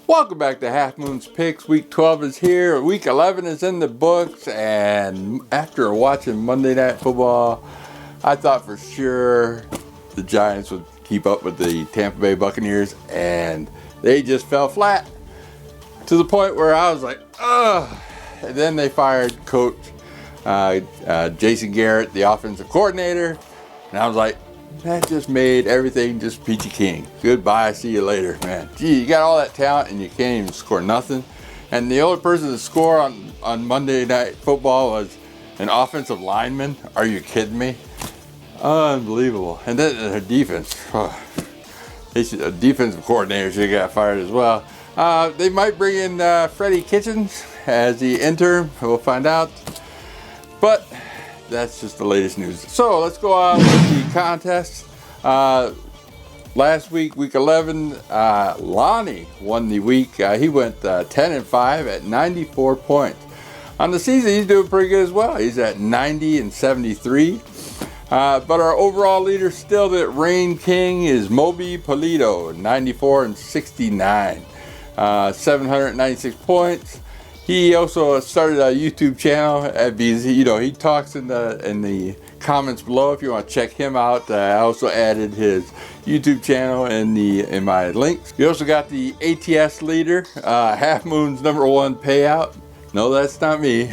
Welcome back to Half Moon's Picks. Week 12 is here. Week 11 is in the books. And after watching Monday Night Football, I thought for sure the Giants would keep up with the Tampa Bay Buccaneers. And they just fell flat to the point where I was like, ugh. And then they fired Coach Jason Garrett, the offensive coordinator. And I was like, that just made everything just peachy keen. Goodbye, see you later, man. Gee, you got all that talent and you can't even score nothing. And the only person to score on Monday Night Football was an offensive lineman. Are you kidding me? Unbelievable. And then their defense. A defensive coordinator should have got fired as well. They might bring in Freddie Kitchens as the interim. We'll find out. But that's just the latest news. So let's go on with the contest. Last week, week 11, Lonnie won the week. He went 10-5 at 94 points. On the season, he's doing pretty good as well. He's at 90 and 73. But our overall leader still, the reign king, is Moby Polito, 94 and 69. 796 points. He also started a YouTube channel because he talks in the comments below if you want to check him out. I also added his YouTube channel in my links. You also got the ATS leader, Half Moon's #1 payout. No, that's not me.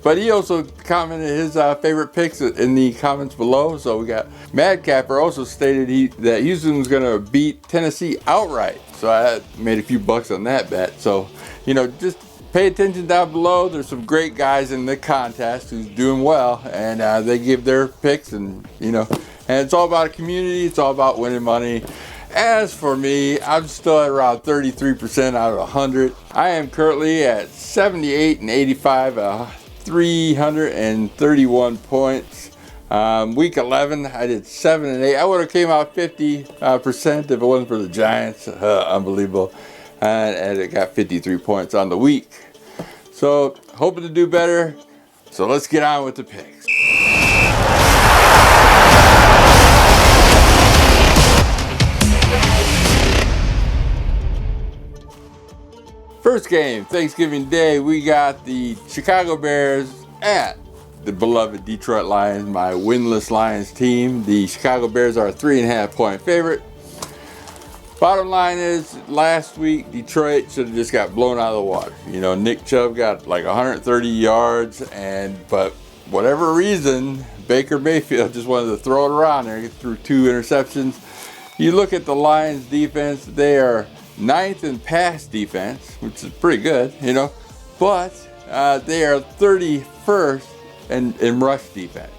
But he also commented his favorite picks in the comments below. So we got Madcapper also stated that Houston was going to beat Tennessee outright. So I made a few bucks on that bet. So just pay attention down below. There's some great guys in the contest who's doing well, and they give their picks, and and it's all about a community. It's all about winning money. As for me, I'm still at around 33% out of 100. I am currently at 78 and 85, 331 points. Week 11, I did 7 and 8. I would have came out 50% if it wasn't for the Giants. Unbelievable. And it got 53 points on the week. So, hoping to do better. So, let's get on with the picks. First game, Thanksgiving Day, we got the Chicago Bears at the beloved Detroit Lions, my winless Lions team. The Chicago Bears are a 3.5 point favorite. Bottom line is, last week, Detroit should have just got blown out of the water. Nick Chubb got like 130 yards, but whatever reason, Baker Mayfield just wanted to throw it around there. He threw 2 interceptions. You look at the Lions defense, they are 9th in pass defense, which is pretty good, but they are 31st in rush defense.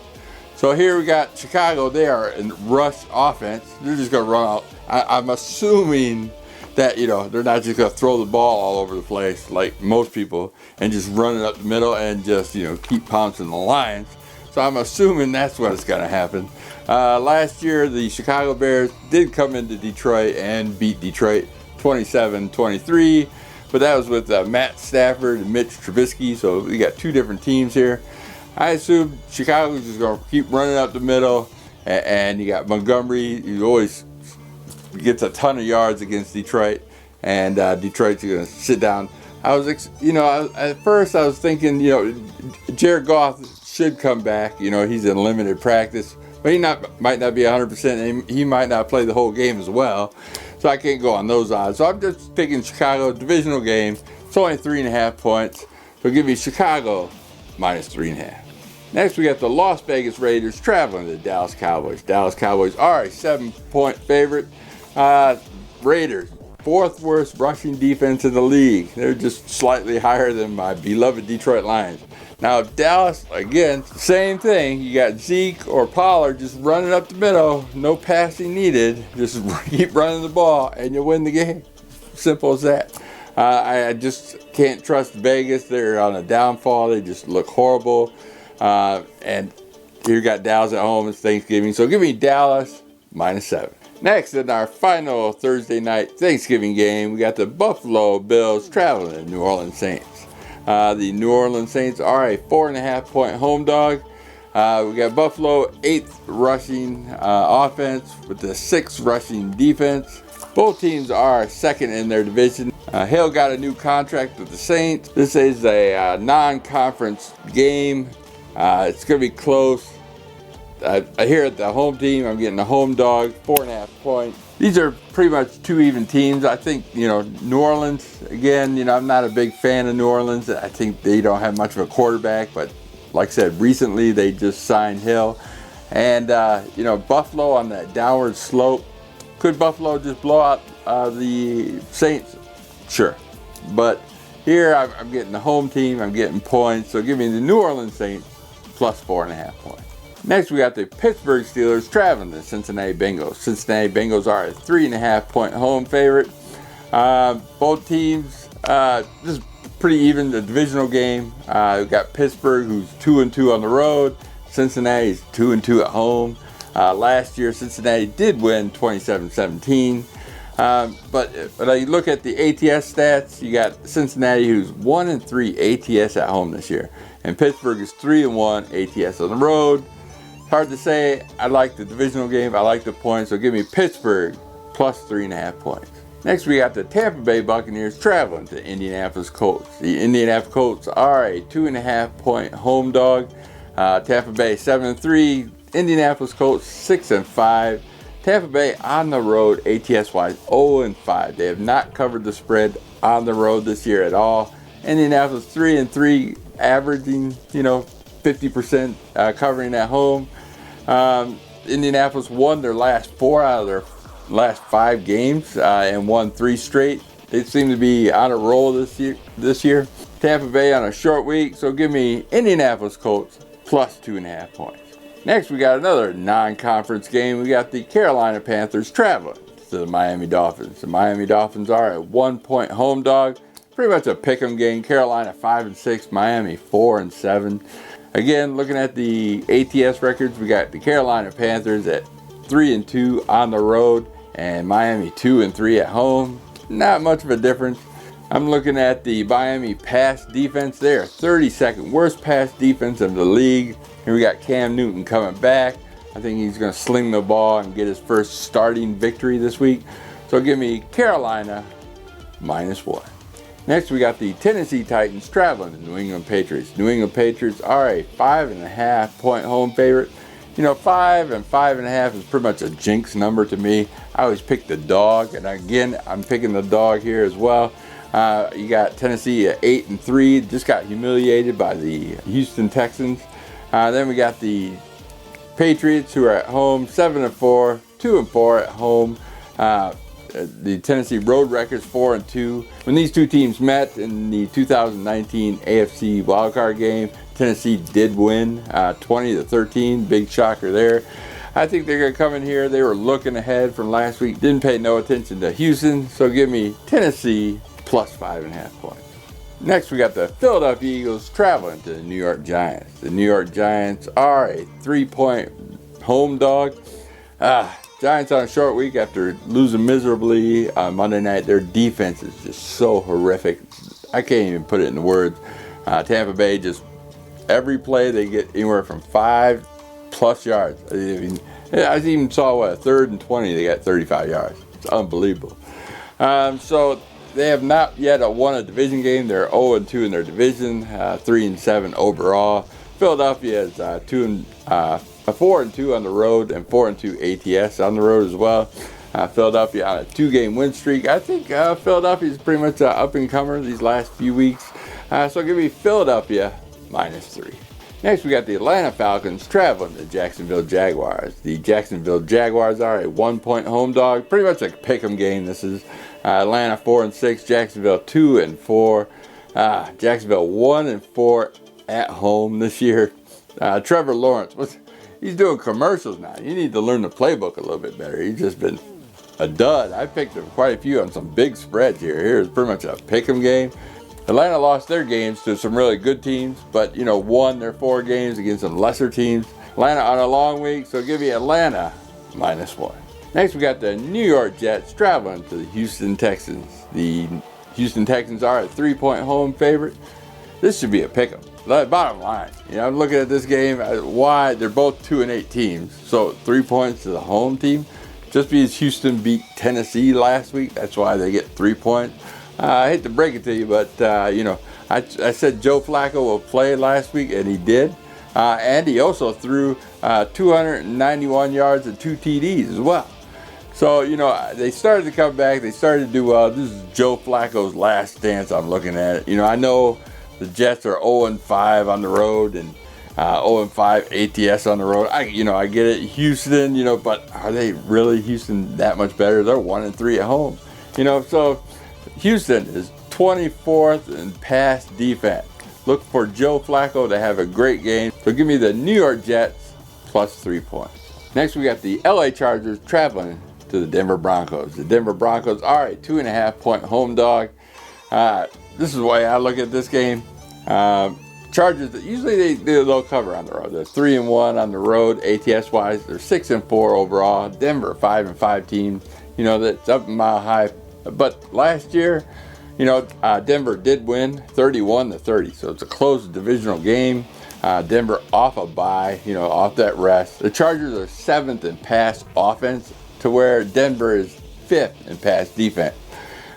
So here we got Chicago. They are in rush offense. They're just going to run out. I'm assuming that, they're not just going to throw the ball all over the place like most people and just run it up the middle and just, keep pouncing the Lions. So I'm assuming that's what's going to happen. Last year, the Chicago Bears did come into Detroit and beat Detroit 27-23. But that was with Matt Stafford and Mitch Trubisky. So we got 2 different teams here. I assume Chicago's just going to keep running up the middle, and you got Montgomery, who always gets a ton of yards against Detroit, and Detroit's going to sit down. At first I was thinking, Jared Goff should come back. He's in limited practice, but he might not be 100%, and he might not play the whole game as well. So I can't go on those odds. So I'm just picking Chicago, divisional game. It's only 3.5 points. So give me Chicago -3.5. Next, we got the Las Vegas Raiders traveling to the Dallas Cowboys. Dallas Cowboys are a 7-point favorite. Raiders, 4th worst rushing defense in the league. They're just slightly higher than my beloved Detroit Lions. Now, Dallas, again, same thing. You got Zeke or Pollard just running up the middle. No passing needed. Just keep running the ball, and you'll win the game. Simple as that. I just can't trust Vegas. They're on a downfall. They just look horrible. And here you got Dallas at home. It's Thanksgiving. So give me Dallas -7. Next, in our final Thursday night Thanksgiving game, we got the Buffalo Bills traveling to New Orleans Saints. The New Orleans Saints are a 4.5 point home dog. We got Buffalo 8th rushing offense with the 6th rushing defense. Both teams are second in their division. Hill got a new contract with the Saints. This is a non-conference game. It's going to be close. Here at the home team, I'm getting a home dog, 4.5 points. These are pretty much two even teams. I think, New Orleans, again, I'm not a big fan of New Orleans. I think they don't have much of a quarterback, but like I said, recently they just signed Hill. And, Buffalo on that downward slope. Could Buffalo just blow out the Saints? Sure. But here I'm getting the home team, I'm getting points. So give me the New Orleans Saints plus 4.5 points. Next, we got the Pittsburgh Steelers traveling the Cincinnati Bengals. Cincinnati Bengals are a 3.5 point home favorite. Both teams, this is pretty even, the divisional game. We got Pittsburgh, who's 2-2 on the road. Cincinnati's 2-2 at home. Last year, Cincinnati did win 27-17. But when you look at the ATS stats, you got Cincinnati, who's 1-3 ATS at home this year. And Pittsburgh is 3-1 ATS on the road. Hard to say. I like the divisional game. I like the points. So give me Pittsburgh plus 3.5 points. Next, we got the Tampa Bay Buccaneers traveling to Indianapolis Colts. The Indianapolis Colts are a 2.5 point home dog. Tampa Bay 7-3. Indianapolis Colts 6-5. Tampa Bay on the road, ATS-wise, 0-5. They have not covered the spread on the road this year at all. Indianapolis 3-3, averaging, 50% covering at home. Indianapolis won their last 4 out of their last 5 games and won 3 straight. They seem to be on a roll this year. Tampa Bay on a short week, so give me Indianapolis Colts plus 2.5 points. Next, we got another non-conference game. We got the Carolina Panthers traveling to the Miami Dolphins. The Miami Dolphins are a 1 point home dog. Pretty much a pick'em game. Carolina 5-6, Miami 4-7. Again, looking at the ATS records, we got the Carolina Panthers at 3-2 on the road and Miami 2-3 at home. Not much of a difference. I'm looking at the Miami pass defense. They are 32nd worst pass defense in the league. Here we got Cam Newton coming back. I think he's going to sling the ball and get his first starting victory this week. So give me Carolina -1. Next, we got the Tennessee Titans traveling to New England Patriots. New England Patriots are a 5.5 point home favorite. 5 and 5.5 is pretty much a jinx number to me. I always pick the dog, and again, I'm picking the dog here as well. You got Tennessee at 8-3, just got humiliated by the Houston Texans. Then we got the Patriots, who are at home, 7-4, 2-4 at home. The Tennessee road record's 4-2. When these two teams met in the 2019 AFC wildcard game, Tennessee did win 20-13. Big shocker there. I think they're going to come in here. They were looking ahead from last week. Didn't pay no attention to Houston. So give me Tennessee plus 5.5 points. Next, we got the Philadelphia Eagles traveling to the New York Giants. The New York Giants are a 3 point home dog. Giants on a short week after losing miserably on Monday night. Their defense is just so horrific. I can't even put it in words. Tampa Bay, just every play they get anywhere from 5+ yards. I even saw a 3rd and 20, they got 35 yards. It's unbelievable. So they have not yet won a division game. They're 0-2 in their division, 3-7 overall. Philadelphia is 4-2 on the road and 4-2 ATS on the road as well. Philadelphia on a 2-game win streak. I think Philadelphia is pretty much an up-and-comer these last few weeks. So give me Philadelphia -3. Next, we got the Atlanta Falcons traveling to Jacksonville Jaguars. The Jacksonville Jaguars are a 1 point home dog. Pretty much a pick'em game. This is Atlanta 4-6, Jacksonville 2-4. Jacksonville 1-4 at home this year. Trevor Lawrence, he's doing commercials now. You need to learn the playbook a little bit better. He's just been a dud. I picked him quite a few on some big spreads here. Here's pretty much a pick'em game. Atlanta lost their games to some really good teams, but won their 4 games against some lesser teams. Atlanta on a long week, so give me Atlanta -1. Next, we got the New York Jets traveling to the Houston Texans. The Houston Texans are a 3 point home favorite. This should be a pick'em. Bottom line, I'm looking at this game. Why they're both 2-8 teams, so 3 points to the home team. just because Houston beat Tennessee last week, that's why they get 3 points. I hate to break it to you, but I said Joe Flacco will play last week, and he did. And he also threw 291 yards and 2 TDs as well. So, they started to come back. They started to do well. This is Joe Flacco's last dance. I'm looking at it. I know the Jets are 0-5 on the road and 0-5 ATS on the road. I get it. Houston, but are they really Houston that much better? They're 1-3 at home. So Houston is 24th in pass defense. Look for Joe Flacco to have a great game. So give me the New York Jets plus 3 points. Next, we got the LA Chargers traveling to the Denver Broncos. The Denver Broncos are a 2.5-point home dog. This is the way I look at this game. Chargers, usually they'll cover on the road. They're 3-1 on the road, ATS wise. They're 6-4 overall. Denver, 5-5 team. That's up a mile high. But last year, Denver did win 31-30. So it's a close divisional game. Denver off a bye, off that rest. The Chargers are 7th in pass offense, to where Denver is 5th in pass defense.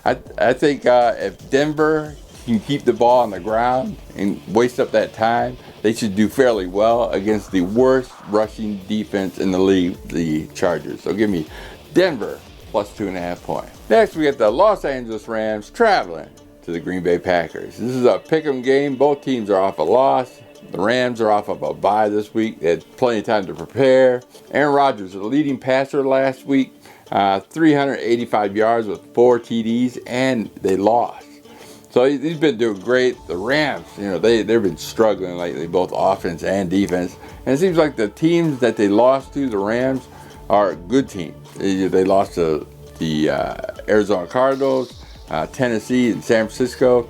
I think if Denver can keep the ball on the ground and waste up that time, they should do fairly well against the worst rushing defense in the league, the Chargers. So give me Denver plus 2.5 points. Next, we got the Los Angeles Rams traveling to the Green Bay Packers. This is a pick'em game. Both teams are off a loss. The Rams are off of a bye this week. They had plenty of time to prepare. Aaron Rodgers, the leading passer last week, 385 yards with 4 TDs, and they lost. So he's been doing great. The Rams, they've been struggling lately, both offense and defense. And it seems like the teams that they lost to, the Rams, are good teams. They lost to the Arizona Cardinals, Tennessee, and San Francisco.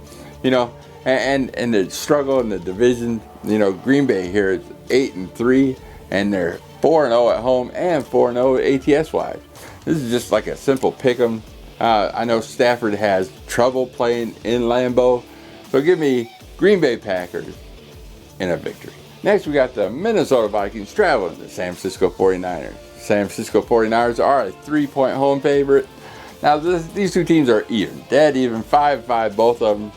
And the struggle in the division. Green Bay here is 8-3, and they're 4-0 at home and 4-0 ATS wise. This is just like a simple pick'em. I know Stafford has trouble playing in Lambeau, so give me Green Bay Packers in a victory. Next, we got the Minnesota Vikings traveling to San Francisco 49ers. San Francisco 49ers are a 3-point home favorite. Now, these two teams are dead even, 5-5 both of them.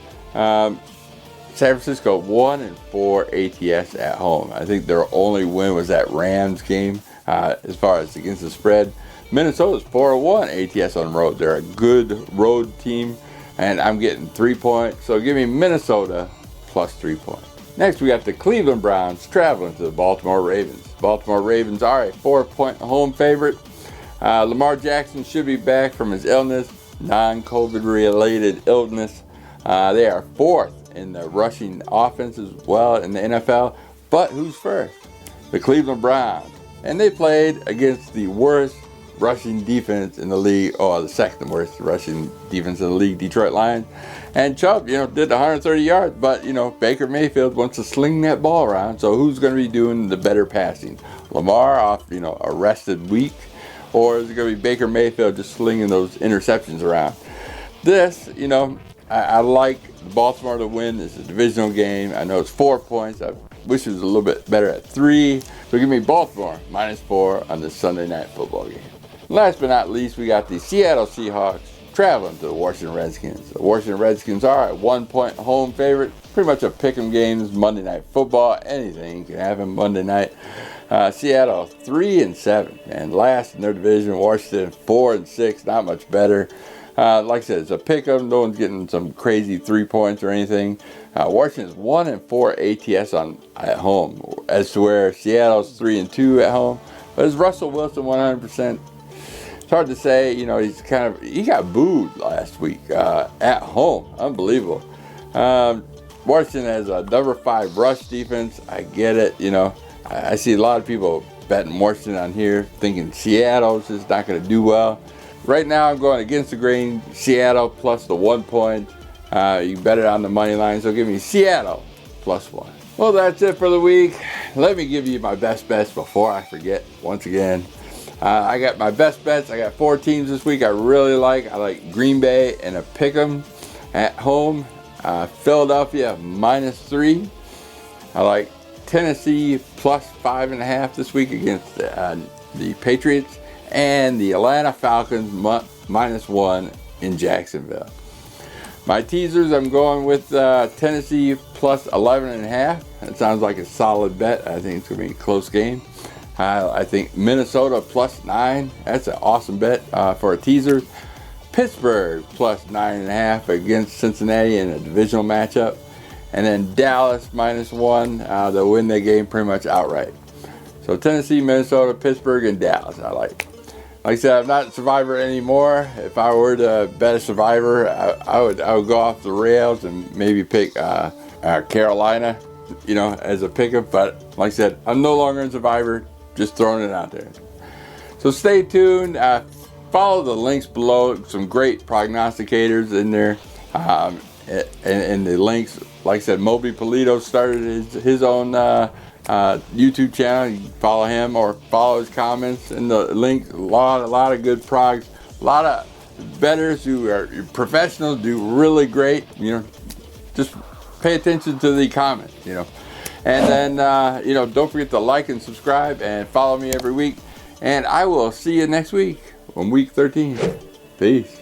San Francisco 1-4 ATS at home. I think their only win was that Rams game as far as against the spread. Minnesota's 4-1 ATS on the road. They're a good road team, and I'm getting 3 points. So give me Minnesota plus 3 points. Next, we got the Cleveland Browns traveling to the Baltimore Ravens. Baltimore Ravens are a 4-point home favorite. Lamar Jackson should be back from his illness, non-COVID related illness. They are 4th in the rushing offense as well in the NFL. But who's first? The Cleveland Browns. And they played against the worst rushing defense in the league, or the second worst rushing defense in the league, Detroit Lions. And Chubb, did 130 yards, but, Baker Mayfield wants to sling that ball around. So who's going to be doing the better passing? Lamar off, a rested week? Or is it going to be Baker Mayfield just slinging those interceptions around? This, I like Baltimore to win. It's a divisional game. I know it's 4 points. I wish it was a little bit better at 3. So give me Baltimore -4 on this Sunday night football game. Last but not least, we got the Seattle Seahawks traveling to the Washington Redskins. The Washington Redskins are a 1-point home favorite. Pretty much a pick'em games, Monday Night Football. Anything can happen Monday night. Seattle 3-7, and last in their division. Washington 4-6, not much better. Like I said, it's a pick'em. No one's getting some crazy 3 points or anything. Washington's 1-4 ATS at home, as to where Seattle's 3-2 at home. But is Russell Wilson 100%? It's hard to say. He got booed last week at home. Unbelievable. Washington has a number 5 rush defense. I get it. I see a lot of people betting Washington on here, thinking Seattle's just not going to do well. Right now, I'm going against the grain. Seattle plus the 1 point. You can bet it on the money line, so give me Seattle +1. Well, that's it for the week. Let me give you my best bets before I forget once again. I got my best bets. I got 4 teams this week I really like. I like Green Bay and a pick'em at home. Philadelphia -3. I like Tennessee +5.5 this week against the Patriots. and the Atlanta Falcons -1 in Jacksonville. My teasers, I'm going with Tennessee plus 11.5. That sounds like a solid bet. I think it's going to be a close game. I think Minnesota plus 9. That's an awesome bet for a teaser. Pittsburgh plus 9.5 against Cincinnati in a divisional matchup. And then Dallas -1. They'll win their game pretty much outright. So Tennessee, Minnesota, Pittsburgh, and Dallas. Like I said, I'm not a Survivor anymore. If I were to bet a Survivor, I would go off the rails and maybe pick Carolina, as a pickup. But like I said, I'm no longer in Survivor. Just throwing it out there. So stay tuned. Follow the links below. Some great prognosticators in there. And the links, like I said, Moby Polito started his own YouTube channel. You can follow him or follow his comments in the link. A lot of good progs. A lot of bettors who are professionals do really great. Just pay attention to the comments. And then don't forget to like and subscribe and follow me every week. And I will see you next week on week 13. Peace.